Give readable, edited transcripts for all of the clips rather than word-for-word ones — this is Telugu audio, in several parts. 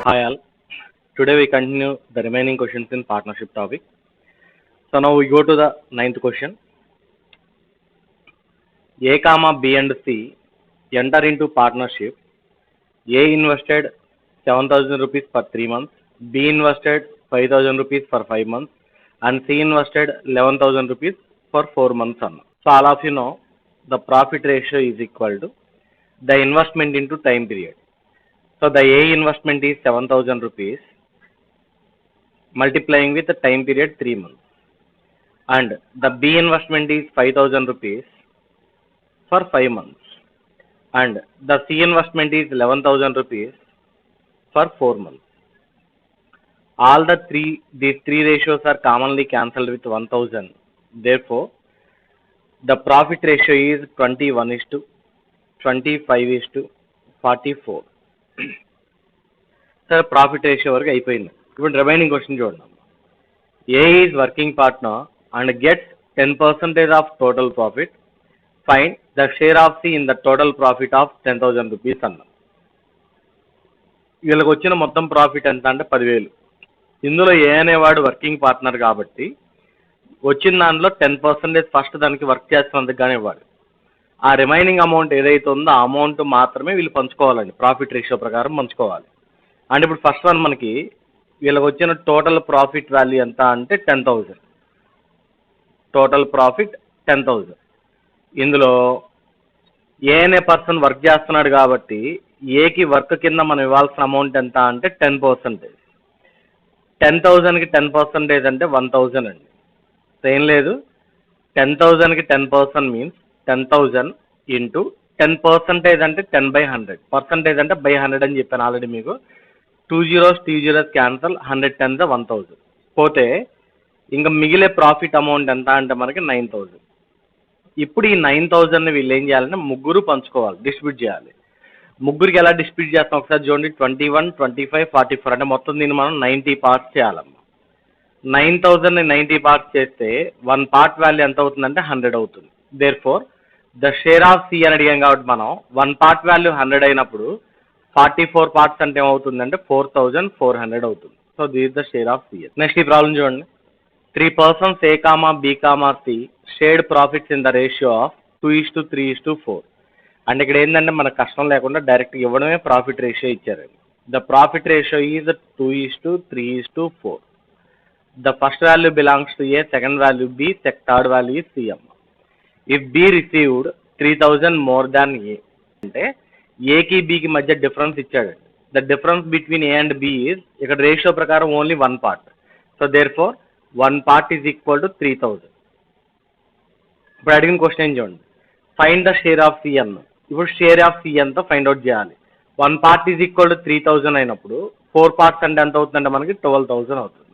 Hi all. Today we continue the remaining questions in partnership topic. So now we go to the ninth question. A comma B and C enter into partnership. A invested 7,000 rupees for 3 months, B invested 5,000 rupees for 5 months, and C invested 11,000 rupees for 4 months. So all of you know the profit ratio is equal to the investment into time period. So the A investment is 7,000 rupees multiplying with the time period 3 months, and the B investment is 5,000 rupees for 5 months, and the C investment is 11,000 rupees for 4 months. All these three ratios are commonly cancelled with 1,000. Therefore, the profit ratio is 21:25:44. So profit ratio వరకు అయిపోయింది. ఇప్పుడు రిమైనింగ్ క్వశ్చన్ చూడండి. A is working partner and gets 10% of total profit. Find the share of C in the total profit of 10,000 rupees అన్నాం. వీళ్ళకి వచ్చిన మొత్తం ప్రాఫిట్ ఎంత అంటే 10,000. ఇందులో ఏ అనేవాడు వర్కింగ్ పార్ట్నర్ కాబట్టి వచ్చిన దాంట్లో 10% ఫస్ట్ దానికి వర్క్ చేస్తున్నందుకు కానీ ఇవ్వాలి. ఆ రిమైనింగ్ అమౌంట్ ఏదైతే ఉందో ఆ అమౌంట్ మాత్రమే వీళ్ళు పంచుకోవాలండి. ప్రాఫిట్ రేషియో ప్రకారం పంచుకోవాలి. అంటే ఇప్పుడు ఫస్ట్ వన్ మనకి వీళ్ళకి వచ్చిన టోటల్ ప్రాఫిట్ వాల్యూ ఎంత అంటే 10,000. Total profit 10,000. ఇందులో ఏ అనే పర్సన్ వర్క్ చేస్తున్నాడు కాబట్టి ఏకి వర్క్ కింద మనం ఇవ్వాల్సిన అమౌంట్ ఎంత అంటే 10%. 10,000కి 10% అంటే 1,000 అండి. ఏం లేదు, 10,000కి 10% మీన్స్ 10,000 ఇంటూ 10% అంటే 10/100, పర్సంటేజ్ అంటే బై 100 అని చెప్పాను ఆల్రెడీ మీకు. 2 zeros క్యాన్సల్, 100 10s 1,000 పోతే ఇంకా మిగిలే ప్రాఫిట్ అమౌంట్ ఎంత అంటే మనకి 9,000. ఇప్పుడు ఈ 9,000ని వీళ్ళు ఏం చేయాలంటే ముగ్గురు పంచుకోవాలి, డిస్ట్రిబ్యూట్ చేయాలి. ముగ్గురికి ఎలా డిస్ట్రిబ్యూట్ చేస్తాం ఒకసారి చూడండి. 21, 25, 44 అంటే మొత్తం దీన్ని మనం 90 పార్ట్స్ చేయాలమ్మా. 9,000ని 90 పార్ట్స్ చేస్తే 1 పార్ట్ వాల్యూ ఎంత అవుతుందంటే 100 అవుతుంది. Therefore the share of C అని అడిగాం కాబట్టి మనం 1 పార్ట్ వాల్యూ 100 అయినప్పుడు 44 పార్ట్స్ అంటే ఏమవుతుందంటే 4,400 అవుతుంది. So this the share of C. Next ఈ ప్రాబ్లం చూడండి. 3 persons A, B, C shared profits in the ratio of 2:3:4. అంటే ఇక్కడ ఏంటంటే మనకు కష్టం లేకుండా డైరెక్ట్ ఇవ్వడమే ప్రాఫిట్ రేషియో ఇచ్చారండి. The profit ratio is 2:3:4. The first value belongs to A, second value B, third value is C అమ్మ. If B received 3,000 more than A అంటే ఏకి బికి మధ్య డిఫరెన్స్ ఇచ్చాడండి. The difference between A and B is ఇక్కడ రేషియో ప్రకారం only 1 part. So therefore 1 part is equal to 3,000. ఇప్పుడు అడిగిన క్వశ్చన్ ఏం చూడండి. Find the share of C అన్న. ఇప్పుడు షేర్ ఆఫ్ సి ఎంతో ఫైండ్ అవుట్ చేయాలి. 1 part ఈజ్ ఈక్వల్ టు 3,000 అయినప్పుడు 4 parts అంటే ఎంత అవుతుందంటే మనకి 12,000 అవుతుంది.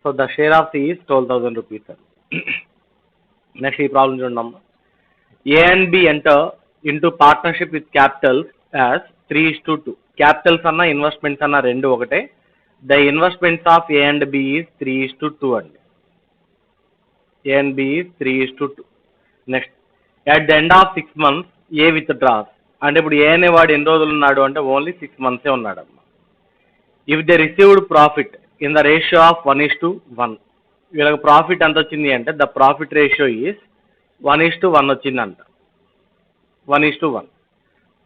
So the share of C is 12,000 rupees అని. నెక్స్ట్ ఈ ప్రాబ్లం చూడండి అమ్మ. A and B enter into partnership with capital as 3:2. Capitals అన్న ఇన్వెస్ట్మెంట్స్ అన్న రెండు ఒకటే. The investments of A and B is 3:2 అండి. A and B is 3:2. Next at the end of 6 months A withdraws. అంటే ఇప్పుడు ఏ అనేవాడు ఎన్ని రోజులు ఉన్నాడు అంటే ఓన్లీ 6 months ఉన్నాడు అమ్మ. If they received profit in the ratio of 1:1. వీళ్ళకి ప్రాఫిట్ ఎంత వచ్చింది అంటే ద ప్రాఫిట్ రేషియో ఈజ్ 1:1 వచ్చిందంట. 1:1.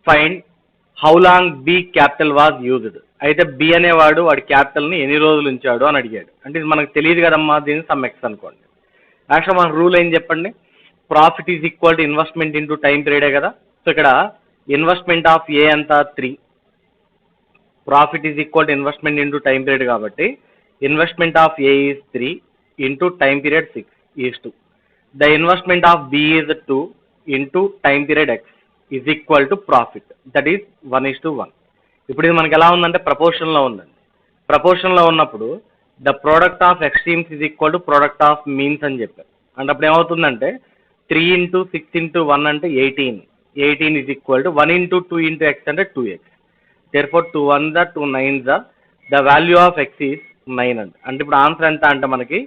Find how long B capital was used. అయితే బి అనేవాడు వాడి క్యాపిటల్ని ఎన్ని రోజులు ఉంచాడు అని అడిగాడు. అంటే ఇది మనకు తెలియదు కదమ్మా, దీన్ని సమ్ ఎక్స్ అనుకోండి. యాక్చువల్ మన రూల్ ఏం చెప్పండి, profit is equal to investment into time పీరియడే కదా. సో ఇక్కడ ఇన్వెస్ట్మెంట్ ఆఫ్ ఏ అంత 3, profit is equal to investment into time period కాబట్టి investment of A is 3 into time period 6:2. The investment of B is 2 into time period x is equal to profit, that is 1:1. ఇప్పుడు ఇది మనకి ఎలా ఉందంటే ప్రపోర్షన్లో ఉందండి. ప్రపోర్షన్లో ఉన్నప్పుడు the product of extremes is equal to product of means అని చెప్పారు. అంటే అప్పుడు ఏమవుతుందంటే 3 into 6 into 1 అంటే 18. 18 is equal to 1 into 2 into x అంటే 2x. Therefore 2 1s 2 9s the value of X is 9 అండి. అంటే ఇప్పుడు ఆన్సర్ ఎంత అంటే మనకి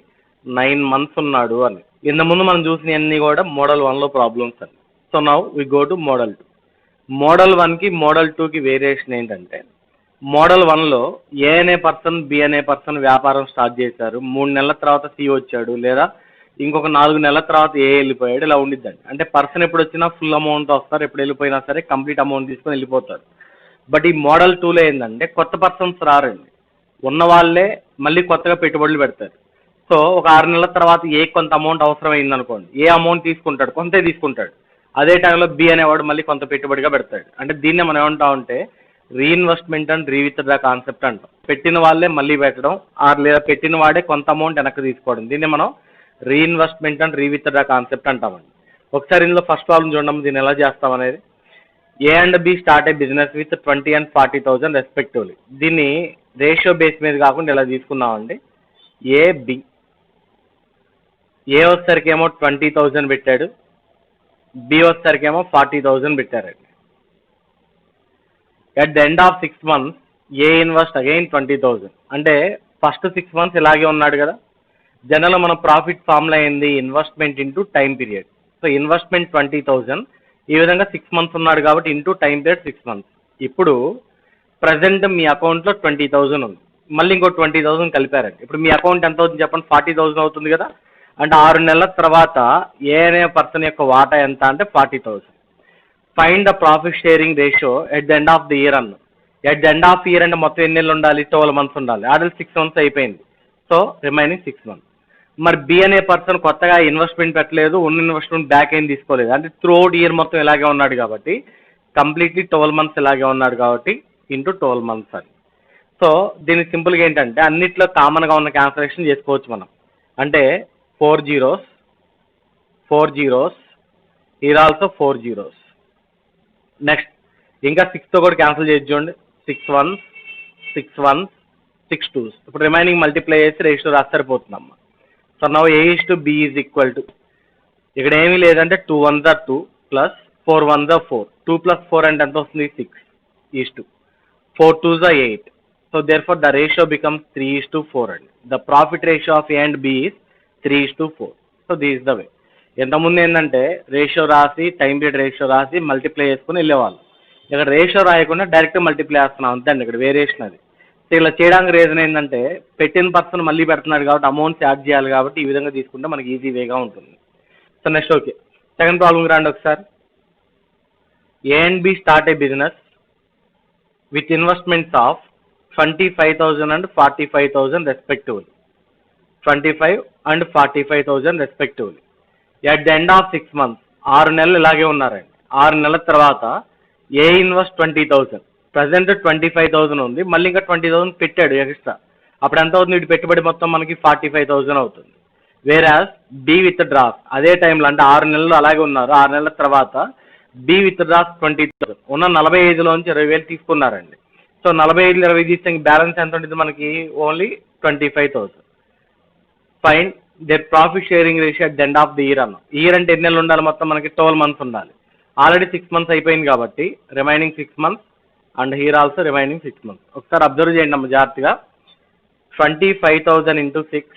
9 months ఉన్నాడు అని. ఇంత ముందు మనం చూసినవన్నీ కూడా మోడల్ 1లో ప్రాబ్లమ్స్ అండి. So now we go to model 2. Model 1కి మోడల్ 2కి వేరియేషన్ ఏంటంటే మోడల్ 1లో ఏ అనే పర్సన్ బి అనే పర్సన్ వ్యాపారం స్టార్ట్ చేశారు, 3 నెలల తర్వాత సి వచ్చాడు, లేదా ఇంకొక 4 నెలల తర్వాత ఏ వెళ్ళిపోయాడు, ఇలా ఉండిద్దండి. అంటే పర్సన్ ఎప్పుడు వచ్చినా ఫుల్ అమౌంట్ వస్తారు, ఎప్పుడు వెళ్ళిపోయినా సరే కంప్లీట్ అమౌంట్ తీసుకొని వెళ్ళిపోతారు. బట్ ఈ మోడల్ 2లో ఏంటంటే కొత్త పర్సన్స్ రారండి, ఉన్న వాళ్ళే మళ్ళీ కొత్తగా పెట్టుబడులు పెడతారు. సో ఒక 6 నెలల తర్వాత ఏ కొంత అమౌంట్ అవసరం అయింది అనుకోండి, ఏ అమౌంట్ తీసుకుంటాడు, కొంతే తీసుకుంటాడు. అదే టైంలో బి అనేవాడు మళ్ళీ కొంత పెట్టుబడిగా పెడతాడు. అంటే దీన్నే మనం ఏమంటామంటే రీఇన్వెస్ట్మెంట్ అండ్ రీవిత్డ్రా కాన్సెప్ట్ అంటాం. పెట్టిన వాళ్ళే మళ్ళీ పెట్టడం, లేదా పెట్టిన వాడే కొంత అమౌంట్ వెనక్కి తీసుకోవడం, దీన్ని మనం రీఇన్వెస్ట్మెంట్ అండ్ రీవిత్డ్రా కాన్సెప్ట్ అంటామండి. ఒకసారి ఇందులో ఫస్ట్ ప్రాబ్లం చూడడం, దీన్ని ఎలా చేస్తాం అనేది. A and B start a business with 20 and 40,000 respectively. దీన్ని రేషియో బేస్ మీద కాకుండా ఇలా తీసుకున్నామండి. ఏ బి, ఏ వచ్చేసరికి ఏమో 20,000 పెట్టాడు, బి వచ్చేసరికి ఏమో 40,000 పెట్టారండి. At the end of 6 months A invest again 20,000. అంటే ఫస్ట్ 6 months ఇలాగే ఉన్నాడు కదా. జనరల్గా మన ప్రాఫిట్ ఫార్ములా అయింది investment into time period. So investment 20,000, ఈ విధంగా 6 months ఉన్నాడు కాబట్టి ఇంటూ టైం పీరియడ్ 6 months. ఇప్పుడు ప్రజెంట్ మీ అకౌంట్లో 20,000 ఉంది, మళ్ళీ ఇంకో 20,000 కలిపారండి. ఇప్పుడు మీ అకౌంట్ ఎంత అవుతుంది చెప్పండి, 40,000 అవుతుంది కదా. అంటే 6 నెలల తర్వాత ఏ అనే పర్సన్ యొక్క వాటా ఎంత అంటే 40,000. Find the profit sharing ratio at the end of the year అన్న. At the end of year అంటే మొత్తం ఎన్ని నెలలు ఉండాలి, 12 months ఉండాలి. ఆర్డర్ 6 months అయిపోయింది, సో రిమైనింగ్ 6 months. మరి బి అనే పర్సన్ కొత్తగా ఇన్వెస్ట్మెంట్ పెట్టలేదు, ఉన్న ఇన్వెస్ట్మెంట్ బ్యాక్ ఏం తీసుకోలేదు, అంటే త్రూఅవుట్ ఇయర్ మొత్తం ఇలాగే ఉన్నాడు కాబట్టి కంప్లీట్లీ 12 months ఇలాగే ఉన్నాడు కాబట్టి ఇంటూ 12 months అని. సో దీనికి సింపుల్గా ఏంటంటే అన్నిట్లో కామన్గా ఉన్న క్యాన్సలేషన్ చేసుకోవచ్చు మనం. అంటే 4 zeros, 4 zeros, here also 4 zeros. Next ఇంకా 6తో కూడా క్యాన్సిల్ చేసి చూడండి. 6 1s, 6 1s, 6 2s. ఇప్పుడు రిమైనింగ్ మల్టిప్లై చేసి రేషియో రాసి సరిపోతుందమ్మా. So now A is to B is equal to, ఇక్కడ ఏమీ లేదంటే 2 1s are 2 plus 4 1s are 4. 2 plus 4 అంటే ఎంత వస్తుంది, 6 is to 4 2s are 8. So therefore the ratio becomes 3:4 అండి. The profit ratio of A and B is 3:4. So this is the way. ఎంతముందు ఏంటంటే రేషియో రాసి టైం పీరియడ్ రేషియో రాసి మల్టిప్లై చేసుకుని వెళ్ళేవాళ్ళు. ఇక్కడ రేషియో రాయకుండా డైరెక్ట్ మల్టిప్లై చేస్తున్నాం అంతే అండి, ఇక్కడ వేరియేషన్ అది. సో ఇలా చేయడానికి రీజన్ ఏంటంటే పెట్టిన పర్సన్ మళ్ళీ పెడుతున్నాడు కాబట్టి అమౌంట్స్ యాడ్ చేయాలి కాబట్టి ఈ విధంగా తీసుకుంటే మనకి ఈజీ వేగా ఉంటుంది. సో నెక్స్ట్ ఓకే, సెకండ్ ప్రాబ్లమ్కి రండి ఒకసారి. A and B start a business with investments of 25,000 and 45,000 respectively. 25 and 45,000 respectively. At the end of 6 months 6 నెలలు ఇలాగే ఉన్నారండి. 6 నెలల తర్వాత ఏ ఇన్వెస్ట్ 20,000, ప్రజెంట్ 25,000 ఉంది, మళ్ళీ ఇంకా 20,000 పెట్టాడు ఎక్స్ట్రా. అప్పుడు ఎంత అవుతుంది, ఇటు పెట్టుబడి మొత్తం మనకి 45,000 అవుతుంది. వేరాస్ బి విత్ డ్రాస్ అదే టైంలో అంటే 6 నెలలు అలాగే ఉన్నారు. 6 నెలల తర్వాత బి విత్ డ్రాస్ 20,000, ఉన్న 45,000లోంచి 20,000 తీసుకున్నారండి. సో 45 20 తీస్తే బ్యాలెన్స్ ఎంత ఉంటుంది మనకి, only 25,000. Find their profit sharing ratio at the end of the year అన్న. ఇయర్ అంటే ఎన్ని నెలలు ఉండాలి, మొత్తం మనకి 12 months ఉండాలి. ఆల్రెడీ 6 months అయిపోయింది కాబట్టి remaining 6 months and here also remaining 6 months. ఒకసారి అబ్జర్వ్ చేయండి అమ్మ జాగ్రత్తగా. 25,000 into 6.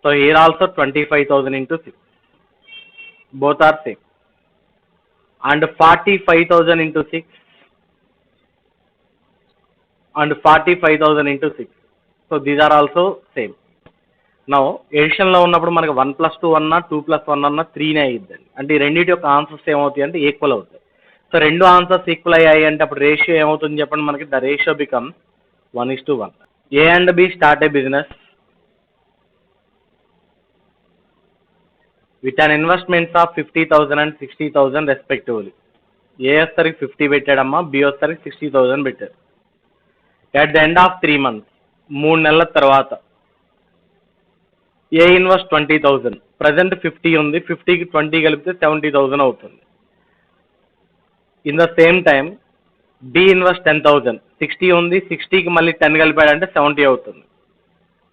So here also 25,000 into 6. Both are same. And 45,000 into 6 and 45,000 into 6. So these are also same. Now ఎడిషన్లో ఉన్నప్పుడు మనకి 1 + 2 అన్నా 2 + 1 అన్నా 3నే అయ్యిద్దండి. అంటే ఈ రెండింటి యొక్క ఆన్సర్స్ ఏమవుతాయి అంటే ఈక్వల్ అవుతాయి. సో రెండు ఆన్సర్స్ ఈక్వల్ అయ్యాయి అంటే అప్పుడు రేషియో ఏమవుతుంది చెప్పండి మనకి, the ratio become 1:1. A and B start a business with an investments of 50,000 and 60,000 respectively. A వస్తారికి 50 పెట్టాడమ్మా, బి వస్తారికి 60,000 పెట్టాడు. At the end of 3 months 3 నెలల తర్వాత ఏ ఇన్వెస్ట్ 20,000, ప్రజెంట్ 50 ఉంది, 50కి 20 కలిపితే 70,000 అవుతుంది. In the same time B invest 10,000, 60 ఉంది, 60కి మళ్ళీ 10 కలిపాడంటే 70 అవుతుంది.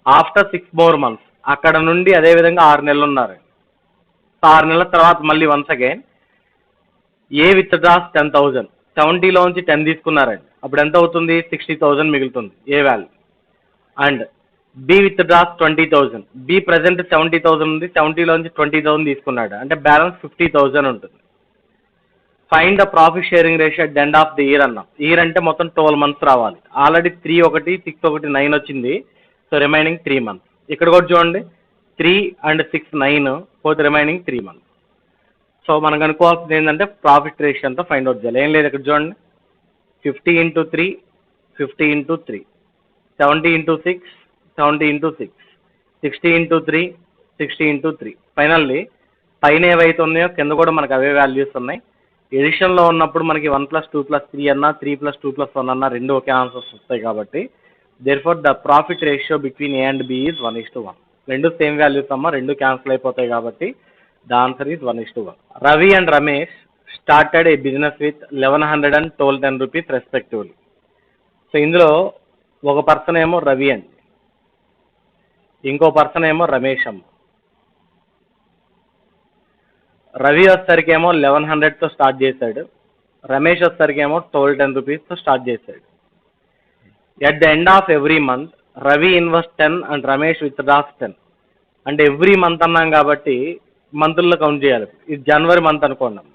ఆఫ్టర్ 6 more months అక్కడ నుండి అదేవిధంగా 6 నెలలు ఉన్నారు. 6 నెలల తర్వాత మళ్ళీ once again A withdraws 10,000, 70లోంచి 10 తీసుకున్నారండి. అప్పుడు ఎంత అవుతుంది, 60,000 మిగులుతుంది A value. And B withdraws 20,000, B present 70,000 ఉంది, 70లోంచి 20,000 తీసుకున్నాడు, అంటే బ్యాలెన్స్ 50,000 ఉంటుంది. Find the profit sharing ratio at the end of the year అన్నాం. ఇయర్ అంటే మొత్తం 12 months రావాలి. ఆల్రెడీ 3 1 6 1 9 వచ్చింది. So remaining 3 months. ఇక్కడ కూడా చూడండి 3 and 6 9 పోతే రిమైనింగ్ 3 months. సో మనం కనుక్కోవాల్సింది ఏంటంటే ప్రాఫిట్ రేషియో అంతా ఫైండ్ అవుట్ చేయాలి. ఏం లేదు ఇక్కడ చూడండి 50 into 3 50 into 3 70 into 6 70 into 6 60 into 3 60 into 3. Finally పైన ఏవైతే ఉన్నాయో కింద కూడా మనకు అవే వాల్యూస్ ఉన్నాయి. ఎడిషన్లో ఉన్నప్పుడు మనకి 1 + 2 + 3 అన్నా 3 + 2 + 1 అన్నా రెండు ఒకే ఆన్సర్స్ వస్తాయి కాబట్టి therefore the profit ratio between A and B is 1:1. రెండు సేమ్ వాల్యూస్ అమ్మా, రెండు క్యాన్సిల్ అయిపోతాయి కాబట్టి the answer is 1:1. Ravi and Ramesh started a business with 1100 and 1210 rupees respectively. So ఇందులో ఒక పర్సన్ ఏమో రవి అండి, ఇంకో పర్సన్ ఏమో రమేష్ అమ్మ. రవి వచ్చేసరికి ఏమో 1100తో స్టార్ట్ చేశాడు, రమేష్ వచ్చేసరికి ఏమో 1210 rupeesతో స్టార్ట్ చేశాడు. At the end of every month Ravi invest 10 and Ramesh withdraws 10. అంటే ఎవ్రీ మంత్ అన్నాం కాబట్టి మంత్ల్లో కౌంట్ చేయాలి. ఇది జనవరి మంత్ అనుకోండి అమ్మ.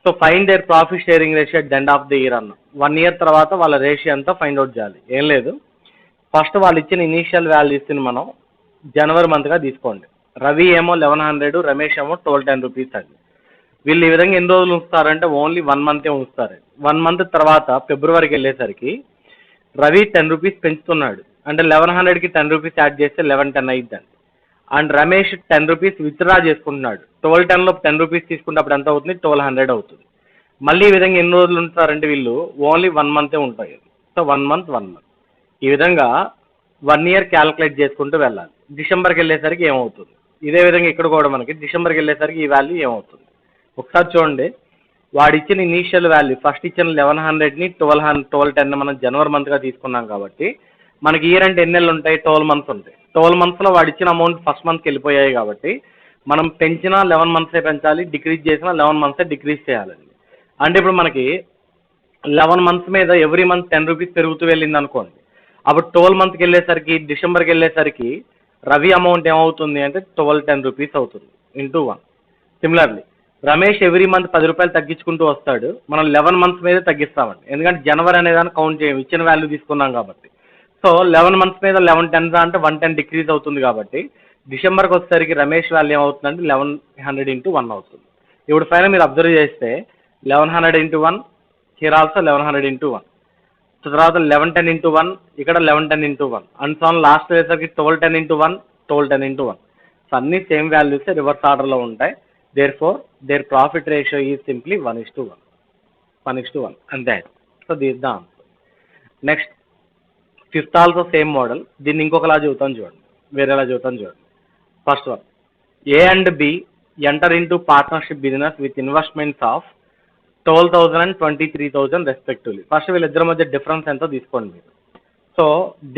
So find their profit sharing ratio at the end of the year అన్నాం. 1 year తర్వాత వాళ్ళ రేషియో అంతా ఫైండ్ అవుట్ చేయాలి. ఏం లేదు, ఫస్ట్ వాళ్ళు ఇచ్చిన ఇనీషియల్ వాల్యూస్ని మనం జనవరి మంత్గా తీసుకోండి. రవి ఏమో 1100, రమేష్ ఏమో 1210 rupees అండి. వీళ్ళు ఈ విధంగా ఎన్ని రోజులు ఉంచుతారంటే ఓన్లీ 1 month ఉంచుతారు. 1 month తర్వాత ఫిబ్రవరికి వెళ్ళేసరికి రవి 10 rupees పెంచుతున్నాడు. అంటే 1100కి 10 rupees యాడ్ చేస్తే 1110 అయిద్దండి. అండ్ రమేష్ 10 rupees విత్డ్రా చేసుకుంటున్నాడు. 1210లో 10 rupees తీసుకున్నప్పుడు ఎంత అవుతుంది, 1200 అవుతుంది. మళ్ళీ ఈ విధంగా ఎన్ని రోజులు ఉంటారంటే వీళ్ళు ఓన్లీ 1 month ఉంటాయి. సో 1 month ఈ విధంగా 1 year క్యాలిక్యులేట్ చేసుకుంటూ వెళ్ళాలి. డిసెంబర్కి వెళ్ళేసరికి ఏమవుతుంది, ఇదే విధంగా ఇక్కడ కూడా మనకి డిసెంబర్కి వెళ్ళేసరికి ఈ వాల్యూ ఏమవుతుంది ఒకసారి చూడండి. వాడు ఇచ్చిన ఇనీషియల్ వాల్యూ ఫస్ట్ ఇచ్చిన 1100ని 1210 మనం జనవరి మంత్గా తీసుకున్నాం కాబట్టి మనకి ఇయర్ అంటే ఎన్ని నెలలు ఉంటాయి, 12 months ఉంటాయి. 12 monthsలో వాడు ఇచ్చిన అమౌంట్ ఫస్ట్ మంత్కి వెళ్ళిపోయాయి కాబట్టి మనం పెంచినా 11 months పెంచాలి, డిక్రీజ్ చేసినా 11 months డిక్రీజ్ చేయాలండి. అంటే ఇప్పుడు మనకి 11 months మీద ఎవ్రీ మంత్ 10 rupees పెరుగుతూ వెళ్ళింది అనుకోండి. అప్పుడు 12 monthకి వెళ్ళేసరికి డిసెంబర్కి వెళ్ళేసరికి రవి అమౌంట్ ఏమవుతుంది అంటే 1210 rupees అవుతుంది into 1. Similarly Ramesh every month 10 రూపాయలు తగ్గించుకుంటూ వస్తాడు. మనం 11 months మీదే తగ్గిస్తామండి, ఎందుకంటే జనవరి అనేదాన్ని కౌంట్ చేయం, ఇచ్చిన వాల్యూ తీసుకున్నాం కాబట్టి. సో 11 months మీద 1110 అంటే 110 డిక్రీజ్ అవుతుంది కాబట్టి డిసెంబర్కి వచ్చేసరికి రమేష్ వాల్యూ ఏమవుతుందంటే 1100 into 1 అవుతుంది. ఇప్పుడు ఫైనల్ మీరు అబ్జర్వ్ చేస్తే 1100 into 1 here also 1100 into 1. So తర్వాత 1110 into 1 ఇక్కడ 1110 into 1 అండ్ సో లాస్ట్ వచ్చేసరికి 1210 into 1 1210 into 1. సో అన్ని సేమ్ వాల్యూస్ రివర్స్ ఆర్డర్లో ఉంటాయి. Therefore their profit ratio is simply 1:1 అంతే. So this the answer. Next fifth also same model. దీన్ని ఇంకొకలా చెబుతాను చూడండి, వేరేలా చెబుతాను చూడండి. First one, A and B enter into partnership business with investments of 12,000 and 23,000 respectively. First వీళ్ళిద్దరి మధ్య డిఫరెన్స్ ఎంతో తీసుకోండి మీరు. So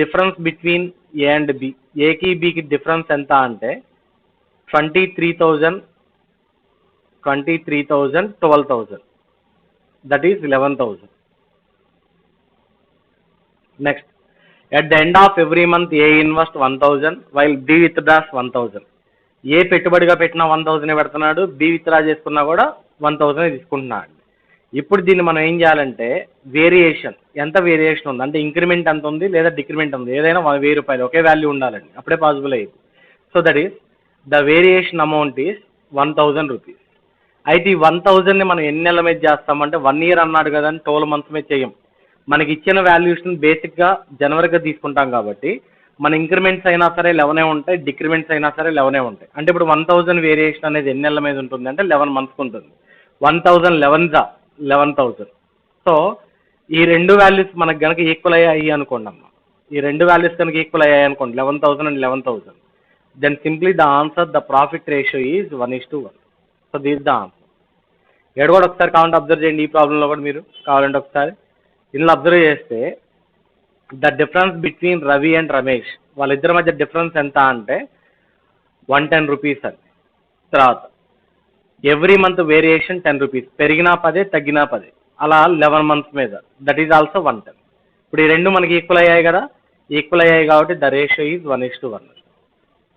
difference between A and B, ఏకి బికి డిఫరెన్స్ ఎంత అంటే 23,000 12,000 that is 11,000. Next at the end of every month A invest 1,000 while B withdraws 1,000. A పెట్టుబడిగా పెట్టినా 1,000 పెడుతున్నాడు, బి విత్డ్రా చేసుకున్నా కూడా 1,000 తీసుకుంటున్నాడు. ఇప్పుడు దీన్ని మనం ఏం చేయాలంటే వేరియేషన్ ఎంత వేరియేషన్ ఉంది అంటే ఇంక్రిమెంట్ ఎంత ఉంది లేదా డిక్రిమెంట్ ఉంది, ఏదైనా 1000 రూపాయలు ఒకే వాల్యూ ఉండాలండి, అప్పుడే పాసిబుల్ అయ్యింది. So that is the variation amount is 1,000 rupees. అయితే ఈ 1,000ని మనం ఎన్ని నెలల మీద చేస్తామంటే 1 year అన్నాడు కదా అని 12 months మీద చేయం. మనకి ఇచ్చిన వాల్యూస్ని బేసిక్గా జనవరిగా తీసుకుంటాం కాబట్టి మన ఇంక్రిమెంట్స్ అయినా సరే 11 ఉంటాయి, డిక్రిమెంట్స్ అయినా సరే 11 ఉంటాయి. అంటే ఇప్పుడు 1,000 వేరియేషన్ అనేది ఎన్ని నెలల మీద ఉంటుంది అంటే 11 months ఉంటుంది. 1,000 11,000. సో ఈ రెండు వాల్యూస్ మనకు కనుక ఈక్వల్ అయ్యాయి అనుకోండి అమ్మ, ఈ రెండు వాల్యూస్ కనుక ఈక్వల్ అయ్యాయి అనుకోండి 11,000 and 11,000, then simply the answer the profit ratio is 1:1. So this the answer. ఇక్కడ కూడా ఒకసారి కావాలంటే అబ్జర్వ్ చేయండి, ఈ ప్రాబ్లంలో కూడా మీరు కావాలంటే ఒకసారి ఇందులో అబ్జర్వ్ చేస్తే the difference between Ravi and Ramesh వాళ్ళిద్దరి మధ్య డిఫరెన్స్ ఎంత అంటే 110 rupees అండి. తర్వాత ఎవ్రీ మంత్ వేరియేషన్ 10 rupees, పెరిగినా 10 తగ్గినా 10, అలా 11 months మీద దట్ ఈజ్ ఆల్సో 110. ఇప్పుడు ఈ రెండు మనకి ఈక్వల్ అయ్యాయి కదా, ఈక్వల్ అయ్యాయి కాబట్టి the ratio is 1:1.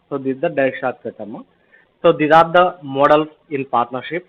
So this the direct short cut అమ్మ. So these are the models in partnership.